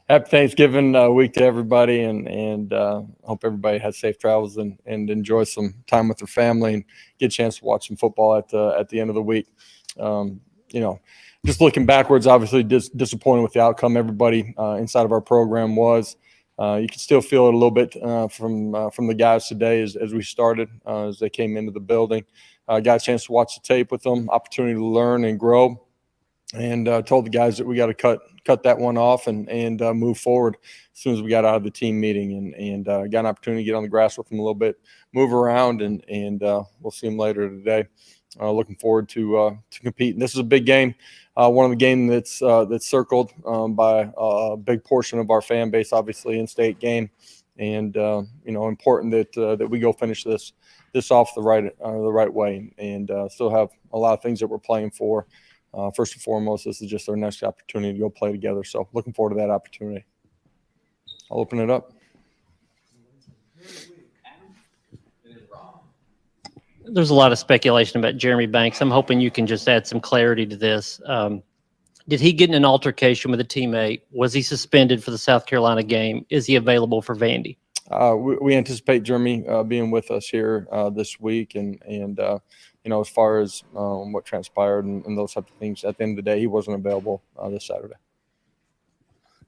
Happy Thanksgiving week to everybody, and hope everybody has safe travels and enjoy some time with their family and get a chance to watch some football at the end of the week. You know, just looking backwards, obviously disappointed with the outcome. Everybody inside of our program was. You can still feel it a little bit from the guys today as we started, as they came into the building. Got a chance to watch the tape with them, opportunity to learn and grow, and told the guys that we got to cut that one off and move forward as soon as we got out of the team meeting, and got an opportunity to get on the grass with them a little bit, move around, and we'll see them later today. Looking forward to competing. This is a big game. One of the games that's circled by a big portion of our fan base, obviously in-state game, and important that we go finish this off the right way, and still have a lot of things that we're playing for. First and foremost, this is just our next opportunity to go play together. So looking forward to that opportunity. I'll open it up. There's a lot of speculation about Jeremy Banks. I'm hoping you can just add some clarity to this. Did he get in an altercation with a teammate? Was he suspended for the South Carolina game? Is he available for Vandy? We anticipate Jeremy being with us here this week, and as far as what transpired and those types of things, at the end of the day, he wasn't available this Saturday.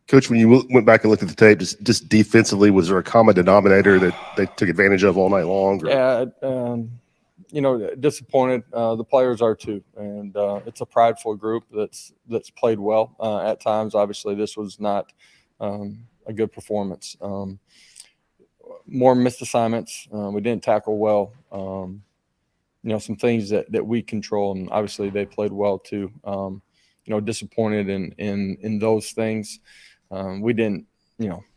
Coach, when you went back and looked at the tape, just defensively, was there a common denominator that they took advantage of all night long? Or? Yeah, disappointed. The players are too, and it's a prideful group that's played well at times. Obviously, this was not a good performance. More missed assignments. We didn't tackle well. Some things that we control, and obviously they played well too. Disappointed in those things. We didn't,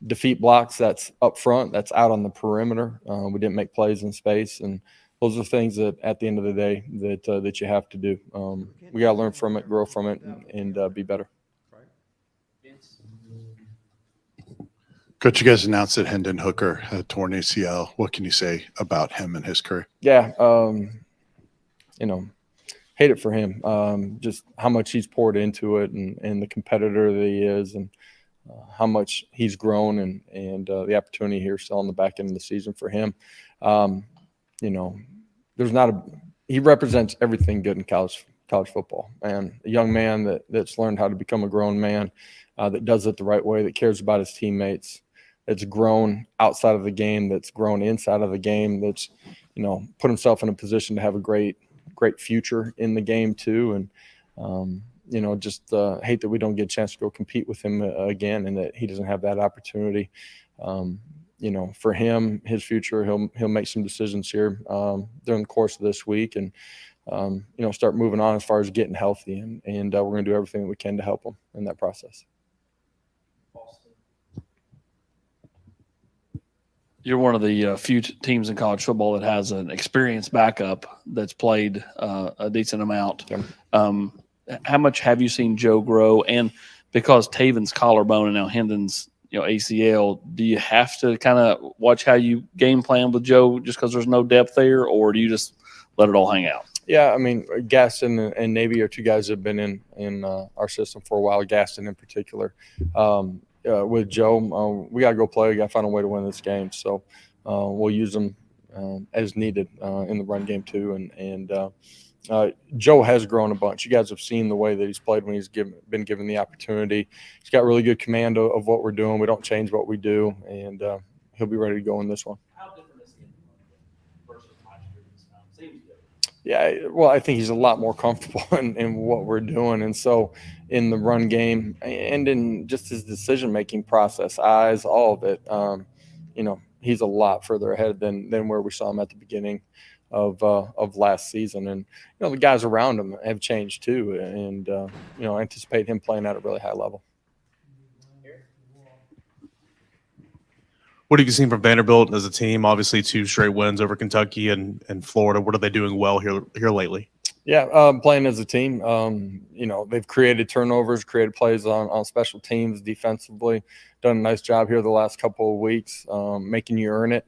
defeat blocks. That's up front. That's out on the perimeter. We didn't make plays in space, and those are things that at the end of the day that you have to do. We got to learn from it, grow from it, and be better. Coach, you guys announced that Hendon Hooker had torn ACL. What can you say about him and his career? Yeah, hate it for him. Just how much he's poured into it, and the competitor that he is, and how much he's grown, and the opportunity here still on the back end of the season for him. He represents everything good in college football, and a young man that's learned how to become a grown man, that does it the right way, that cares about his teammates, that's grown outside of the game, that's grown inside of the game, that's put himself in a position to have a great future in the game too. And just hate that we don't get a chance to go compete with him again, and that he doesn't have that opportunity. For him, his future, he'll make some decisions here during the course of this week, and start moving on as far as getting healthy, and we're going to do everything that we can to help him in that process. You're one of the few teams in college football that has an experienced backup that's played a decent amount. Yeah. How much have you seen Joe grow? And because Taven's collarbone and now Hendon's ACL, do you have to kind of watch how you game plan with Joe just because there's no depth there, or do you just let it all hang out? Yeah, I mean, Gaston and Navy are two guys that have been in our system for a while, Gaston in particular. With Joe, we got to go play. We got to find a way to win this game. So we'll use them as needed in the run game too. And Joe has grown a bunch. You guys have seen the way that he's played when he's been given the opportunity. He's got really good command of what we're doing. We don't change what we do, and he'll be ready to go in this one. How different is he versus last year? Seems good. Yeah, well, I think he's a lot more comfortable in what we're doing. And so in the run game and in just his decision-making process, eyes, all of it, he's a lot further ahead than where we saw him at the beginning of last season. And, the guys around him have changed too. And, I anticipate him playing at a really high level. What have you seen from Vanderbilt as a team? Obviously, 2 straight wins over Kentucky and Florida. What are they doing well here lately? Yeah, playing as a team. They've created turnovers, created plays on special teams defensively. Done a nice job here the last couple of weeks, making you earn it.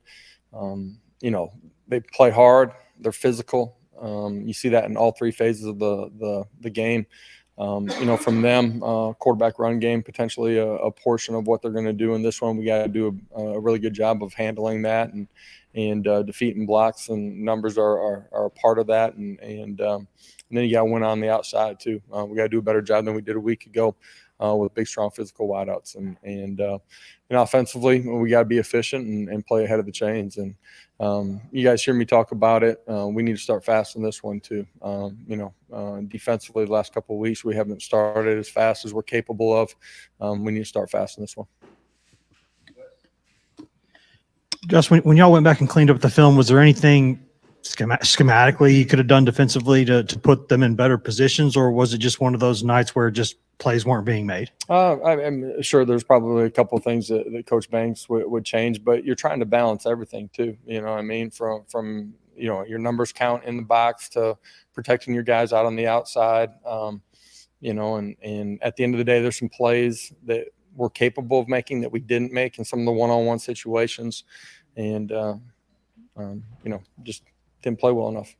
They play hard. They're physical. You see that in all 3 phases of the game. from them, quarterback run game, potentially a portion of what they're going to do in this one. We got to do a really good job of handling that and defeating blocks, and numbers are a part of that. And then you got to win on the outside too. We got to do a better job than we did a week ago with big, strong, physical wideouts. And offensively, we got to be efficient and play ahead of the chains. And you guys hear me talk about it. We need to start fast in this one too. Defensively, the last couple of weeks, we haven't started as fast as we're capable of. We need to start fast in this one. Just when y'all went back and cleaned up the film, was there anything schematically you could have done defensively to put them in better positions, or was it just one of those nights where just plays weren't being made? I'm sure there's probably a couple of things that Coach Banks would change, but you're trying to balance everything too. You know what I mean? From your numbers count in the box to protecting your guys out on the outside. And at the end of the day, there's some plays that we're capable of making that we didn't make in some of the one-on-one situations, and just didn't play well enough.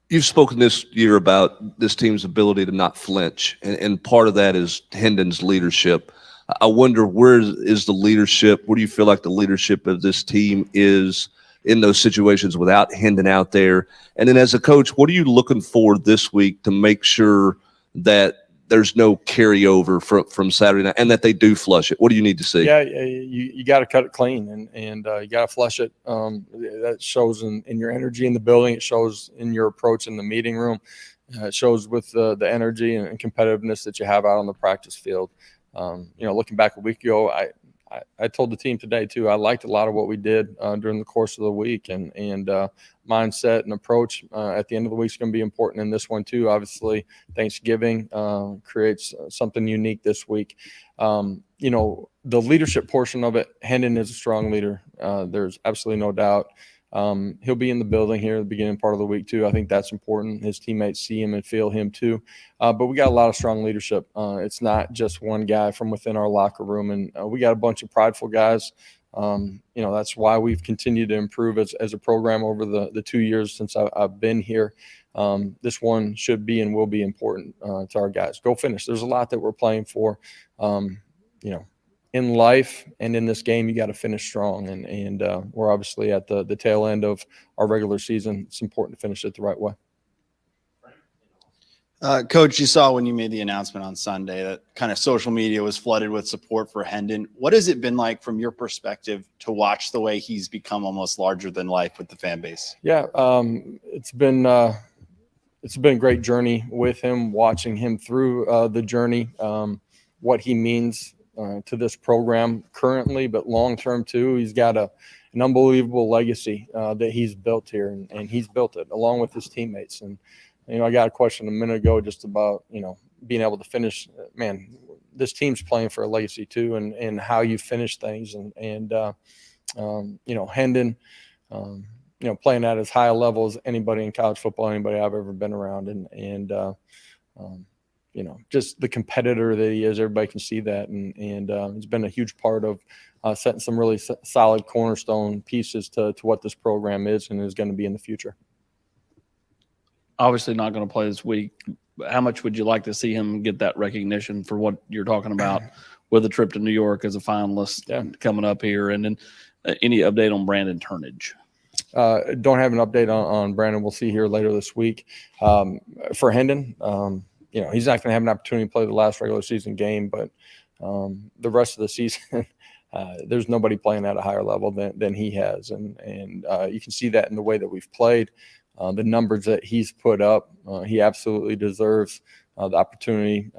You've spoken this year about this team's ability to not flinch, and part of that is Hendon's leadership. I wonder, where is the leadership? Where do you feel like the leadership of this team is in those situations without Hendon out there? And then as a coach, what are you looking for this week to make sure that there's no carryover from Saturday night and that they do flush it? What do you need to see? Yeah, you got to cut it clean and you got to flush it. That shows in your energy in the building. It shows in your approach in the meeting room. It shows with the energy and competitiveness that you have out on the practice field. Looking back a week ago, I told the team today too, I liked a lot of what we did during the course of the week, and mindset and approach at the end of the week is going to be important in this one too. Obviously, Thanksgiving creates something unique this week. The leadership portion of it, Hendon is a strong leader. There's absolutely no doubt. He'll be in the building here at the beginning part of the week too. I think that's important. His teammates see him and feel him too. But we got a lot of strong leadership. It's not just one guy from within our locker room, and we got a bunch of prideful guys. That's why we've continued to improve as a program over the 2 years since I've been here. This one should be and will be important to our guys. Go finish. There's a lot that we're playing for. In life and in this game, you got to finish strong, and we're obviously at the tail end of our regular season. It's important to finish it the right way. Coach, you saw when you made the announcement on Sunday that kind of social media was flooded with support for Hendon. What has it been like from your perspective to watch the way he's become almost larger than life with the fan base? Yeah, it's been a great journey with him, watching him through the journey, what he means to this program currently, but long-term too. He's got an unbelievable legacy that he's built here, and he's built it along with his teammates. And, I got a question a minute ago just about, being able to finish. Man, this team's playing for a legacy too, and how you finish things. And Hendon, playing at as high a level as anybody in college football, anybody I've ever been around. And just the competitor that he is, everybody can see that. And it's been a huge part of setting some really solid cornerstone pieces to what this program is and is going to be in the future. Obviously not going to play this week. How much would you like to see him get that recognition for what you're talking about with a trip to New York as a finalist coming up here? And then any update on Brandon Turnage? Don't have an update on Brandon. We'll see here later this week. For Hendon, he's not going to have an opportunity to play the last regular season game, but the rest of the season, there's nobody playing at a higher level than he has. And you can see that in the way that we've played, the numbers that he's put up. He absolutely deserves the opportunity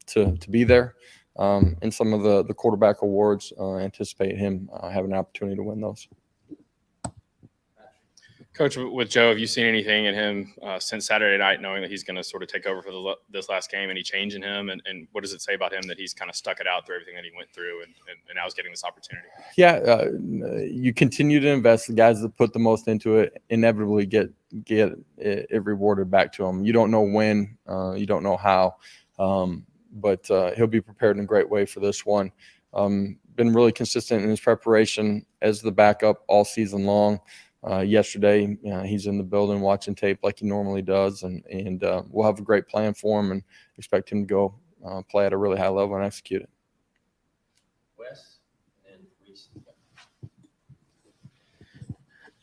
to be there. In some of the quarterback awards, anticipate him having an opportunity to win those. Coach, with Joe, have you seen anything in him since Saturday night, knowing that he's going to sort of take over for this last game? Any change in him? And what does it say about him that he's kind of stuck it out through everything that he went through and now is getting this opportunity? Yeah, you continue to invest. The guys that put the most into it inevitably get it rewarded back to them. You don't know when, you don't know how, but he'll be prepared in a great way for this one. Been really consistent in his preparation as the backup all season long. yesterday. He's in the building watching tape like he normally does, and we'll have a great plan for him and expect him to go play at a really high level and execute it.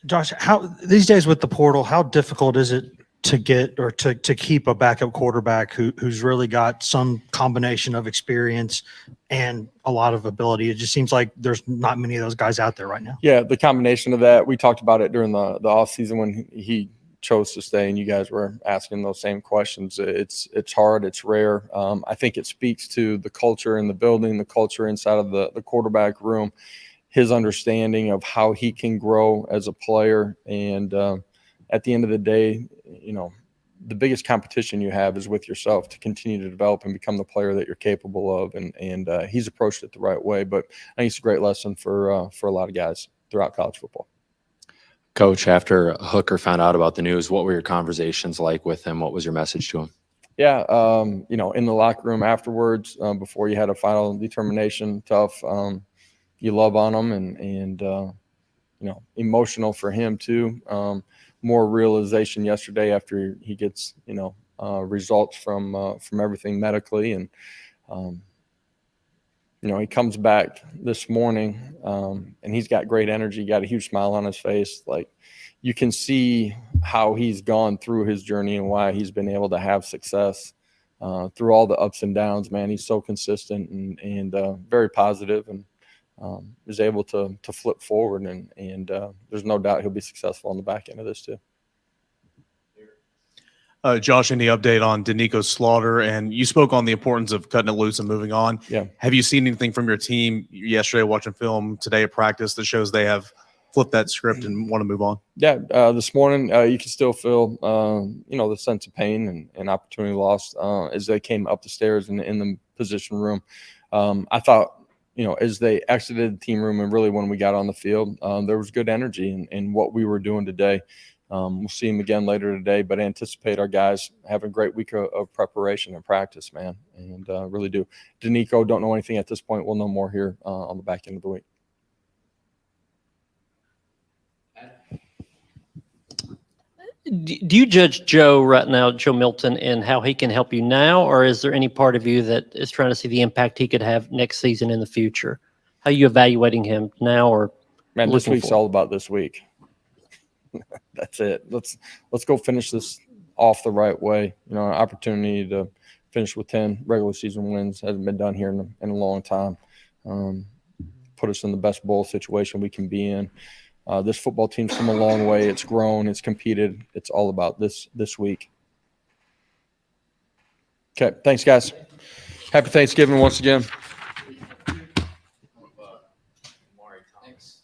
Josh, how these days with the portal, how difficult is it to get or to keep a backup quarterback who's really got some combination of experience and a lot of ability? It just seems like there's not many of those guys out there right now. Yeah, the combination of that, we talked about it during the off season when he chose to stay, and you guys were asking those same questions. It's hard, it's rare. I think it speaks to the culture in the building, the culture inside of the quarterback room, his understanding of how he can grow as a player. And at the end of the day, you know, the biggest competition you have is with yourself to continue to develop and become the player that you're capable of. And he's approached it the right way. But I think it's a great lesson for a lot of guys throughout college football. Coach, after Hooker found out about the news, what were your conversations like with him? What was your message to him? Yeah, you know, in the locker room afterwards, before you had a final determination, tough. You love on him and you know, emotional for him too. More realization yesterday after he gets, you know, results from everything medically, and you know, he comes back this morning and he's got great energy, got a huge smile on his face. Like, you can see how he's gone through his journey and why he's been able to have success through all the ups and downs. Man, he's so consistent and very positive, and is able to flip forward, and there's no doubt he'll be successful on the back end of this too. Josh, any update on Danico Slaughter? And you spoke on the importance of cutting it loose and moving on. Yeah. Have you seen anything from your team yesterday watching film, today at practice, that shows they have flipped that script and want to move on? Yeah, this morning you can still feel, you know, the sense of pain and opportunity lost as they came up the stairs in the position room. I thought, you know, as they exited the team room and really when we got on the field, there was good energy in what we were doing today. We'll see him again later today, but I anticipate our guys having a great week of preparation and practice, man, and really do. Danico, don't know anything at this point. We'll know more here on the back end of the week. Do you judge Joe right now, Joe Milton, and how he can help you now, or is there any part of you that is trying to see the impact he could have next season in the future? How are you evaluating him now, or man? This week's all about this week. That's it. Let's go finish this off the right way. You know, an opportunity to finish with 10 regular season wins hasn't been done here in a long time. Put us in the best bowl situation we can be in. This football team's come a long way. It's grown. It's competed. It's all about this week. Okay, thanks, guys. Happy Thanksgiving once again. Thanks.